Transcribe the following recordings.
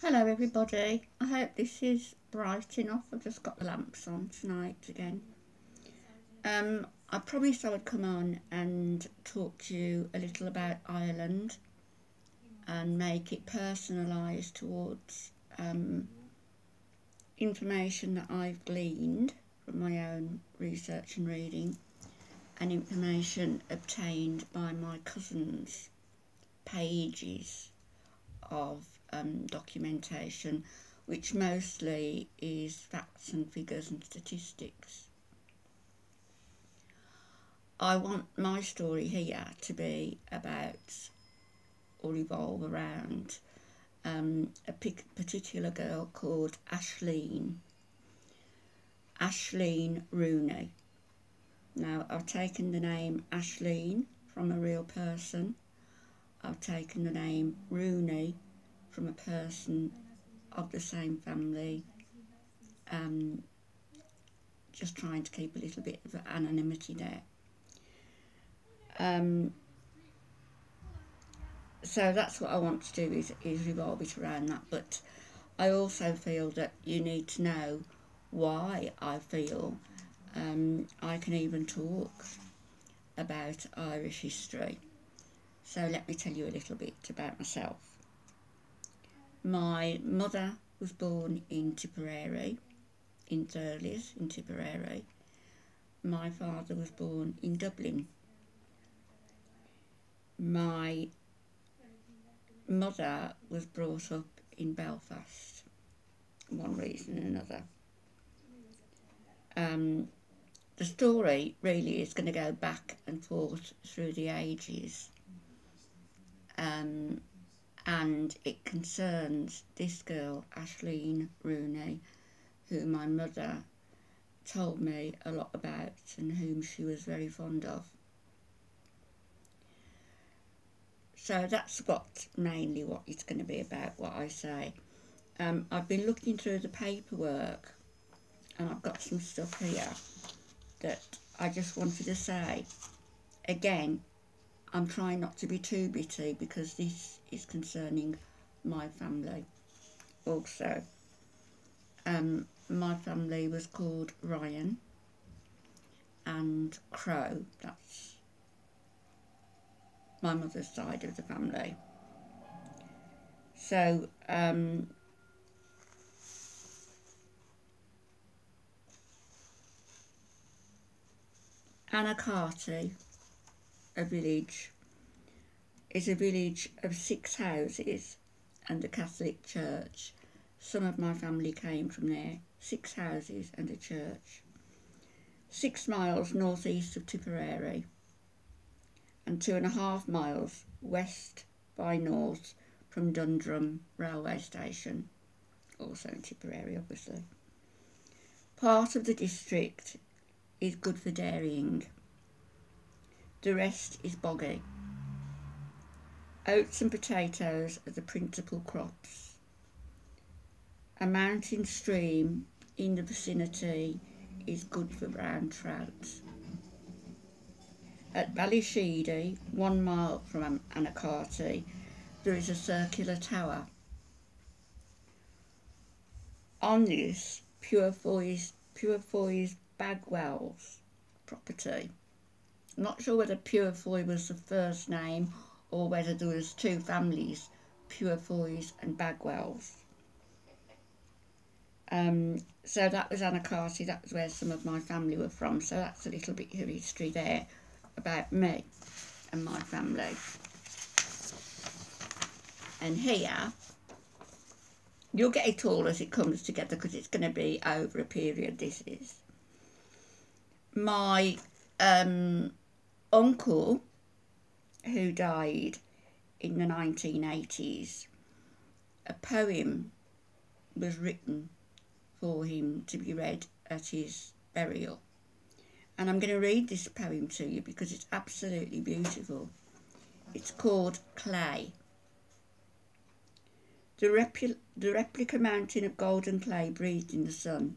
Hello everybody, I hope this is bright enough. I've just got the lamps on tonight again. I promised I would come on and talk to you a little about Ireland and make it personalised towards information that I've gleaned from my own research and reading and information obtained by my cousin's pages of documentation, which mostly is facts and figures and statistics. I want my story here to be about or revolve around a particular girl called Aisling Rooney. Now, I've taken the name Aisling from a real person. I've taken the name Rooney from a person of the same family, just trying to keep a little bit of anonymity there. So that's what I want to do, is revolve it around that, but I also feel that you need to know why I feel I can even talk about Irish history. So let me tell you a little bit about myself. My mother was born in Tipperary, in Thurles, in Tipperary. My father was born in Dublin. My mother was brought up in Belfast, one reason and another. The story really is going to go back and forth through the ages. And it concerns this girl, Aisling Rooney, who my mother told me a lot about and whom she was very fond of. So that's mainly what it's going to be about, what I say. I've been looking through the paperwork and I've got some stuff here that I just wanted to say. Again, I'm trying not to be too bitty because this is concerning my family also. My family was called Ryan and Crow. That's my mother's side of the family. So Anacarty, a village, is a village of 6 houses and a Catholic church. Some of my family came from there. 6 houses and a church. 6 miles northeast of Tipperary and 2.5 miles west by north from Dundrum railway station, also in Tipperary obviously. Part of the district is good for dairying. The rest is boggy. Oats and potatoes are the principal crops. A mountain stream in the vicinity is good for brown trout. At Ballysheedy, 1 mile from Anacarty, there is a circular tower. On this, Purefoy's Bagwell's property. I'm not sure whether Purefoy was the first name or whether there was 2 families, Purefoys and Bagwells. So that was Anacarty, that was where some of my family were from, so that's a little bit of history there about me and my family. And here, you'll get it all as it comes together because it's going to be over a period, this is. My uncle, who died in the 1980s, a poem was written for him to be read at his burial. And I'm going to read this poem to you because it's absolutely beautiful. It's called Clay. The replica mountain of golden clay breathed in the sun.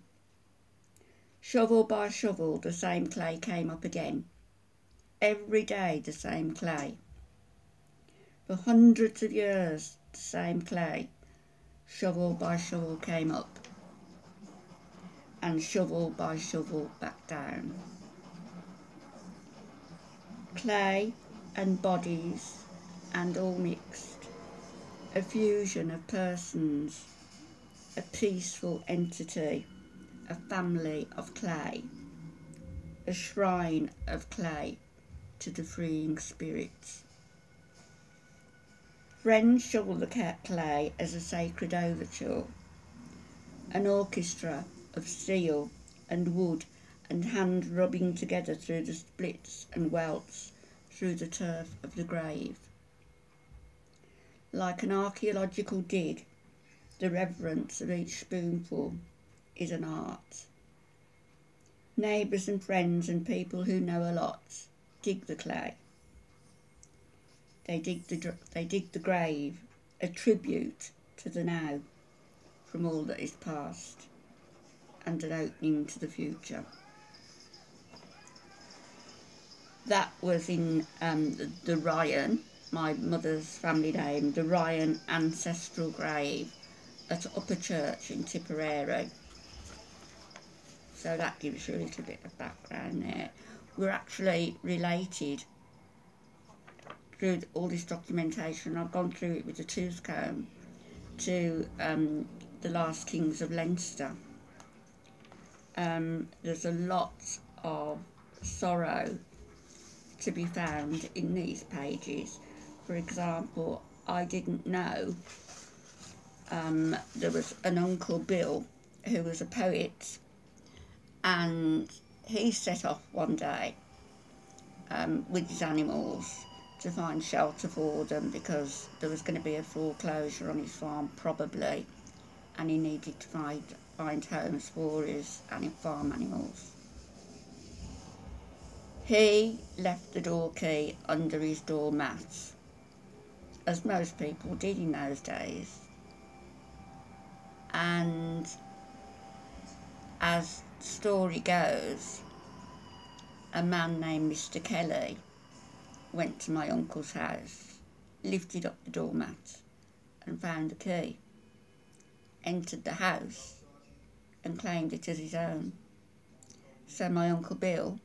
Shovel by shovel, the same clay came up again. Every day, the same clay. For hundreds of years, the same clay. shovel by shovel came up, and shovel by shovel back down. Clay and bodies, and all mixed, a fusion of persons, a peaceful entity, a family of clay, a shrine of clay to the freeing spirits. Friends shovel the clay as a sacred overture, an orchestra of steel and wood and hand rubbing together through the splits and welts through the turf of the grave. Like an archaeological dig, the reverence of each spoonful is an art. Neighbours and friends and people who know a lot dig the clay. They dig the grave, a tribute to the now from all that is past, and an opening to the future. That was in the Ryan, my mother's family name, the Ryan Ancestral grave at Upper Church in Tipperary. So that gives you a little bit of background there. We're actually related through all this documentation. I've gone through it with a tooth comb to the last kings of Leinster. There's a lot of sorrow to be found in these pages. For example, I didn't know there was an Uncle Bill who was a poet, and he set off one day with his animals to find shelter for them because there was going to be a foreclosure on his farm probably, and he needed to find homes for his farm animals. He left the door key under his doormat, as most people did in those days, and as the story goes, a man named Mr. Kelly went to my uncle's house, lifted up the doormat and found the key, entered the house and claimed it as his own. So my Uncle Bill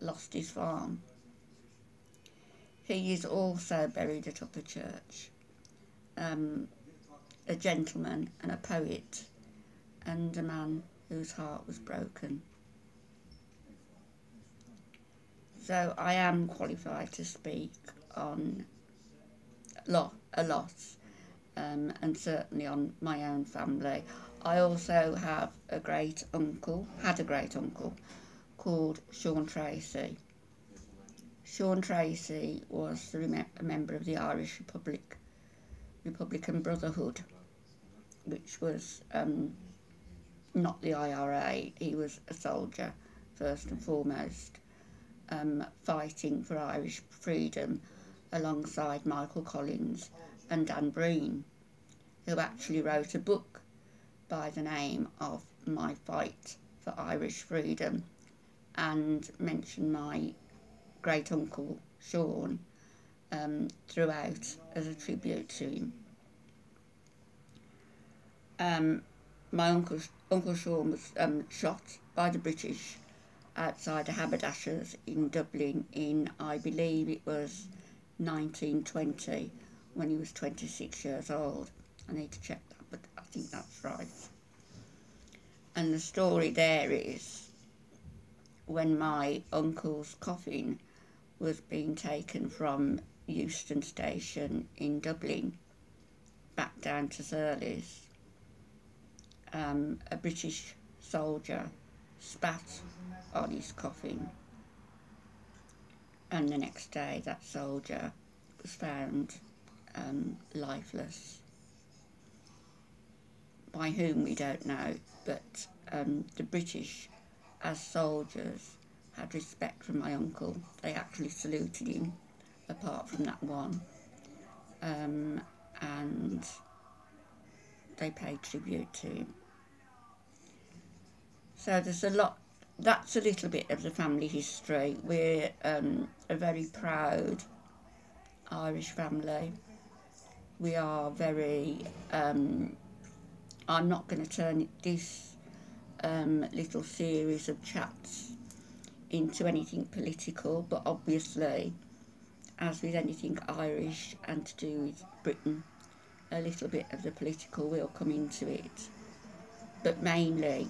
lost his farm. He is also buried at Upper Church, a gentleman and a poet, and a man whose heart was broken. So I am qualified to speak on a lot, and certainly on my own family. I also have had a great uncle called Sean Tracy. Sean Tracy was a member of the Irish Republican Brotherhood, which was not the IRA. He was a soldier first and foremost, fighting for Irish freedom alongside Michael Collins and Dan Breen, who actually wrote a book by the name of My Fight for Irish Freedom, and mentioned my great uncle Sean throughout as a tribute to him. My Uncle Sean was shot by the British outside a haberdasher's in Dublin in, I believe it was 1920, when he was 26 years old. I need to check that, but I think that's right. And the story there is, when my uncle's coffin was being taken from Euston Station in Dublin back down to Surleys, a British soldier spat on his coffin, and the next day that soldier was found lifeless. By whom we don't know, but the British, as soldiers, had respect for my uncle. They actually saluted him, apart from that one, and they paid tribute to him. So there's a lot. That's a little bit of the family history. We're a very proud Irish family. We are very I'm not going to turn this little series of chats into anything political, but obviously, as with anything Irish and to do with Britain, a little bit of the political will come into it. But mainly,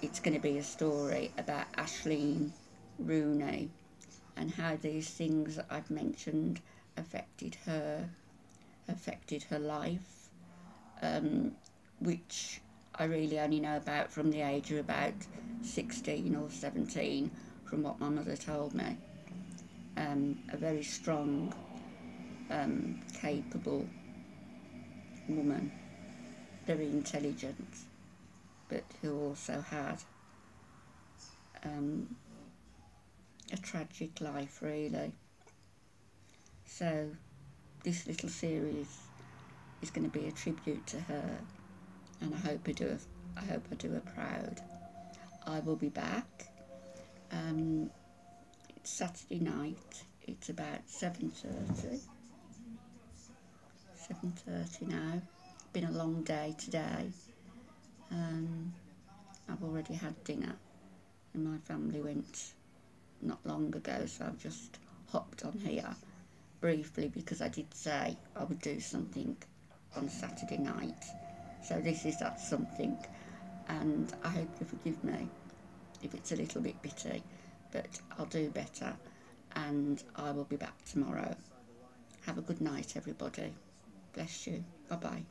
it's going to be a story about Aisling Rooney and how these things that I've mentioned affected her life, which I really only know about from the age of about 16 or 17 from what my mother told me. A very strong, capable woman, very intelligent, but who also had a tragic life, really. So this little series is going to be a tribute to her, and I hope I do her proud. I will be back. It's Saturday night. It's about 7:30. 7:30 now. Been a long day today. I've already had dinner, and my family went not long ago, so I've just hopped on here briefly because I did say I would do something on Saturday night. So this is that something, and I hope you forgive me if it's a little bit bitty, but I'll do better, and I will be back tomorrow. Have a good night, everybody. Bless you. Bye-bye.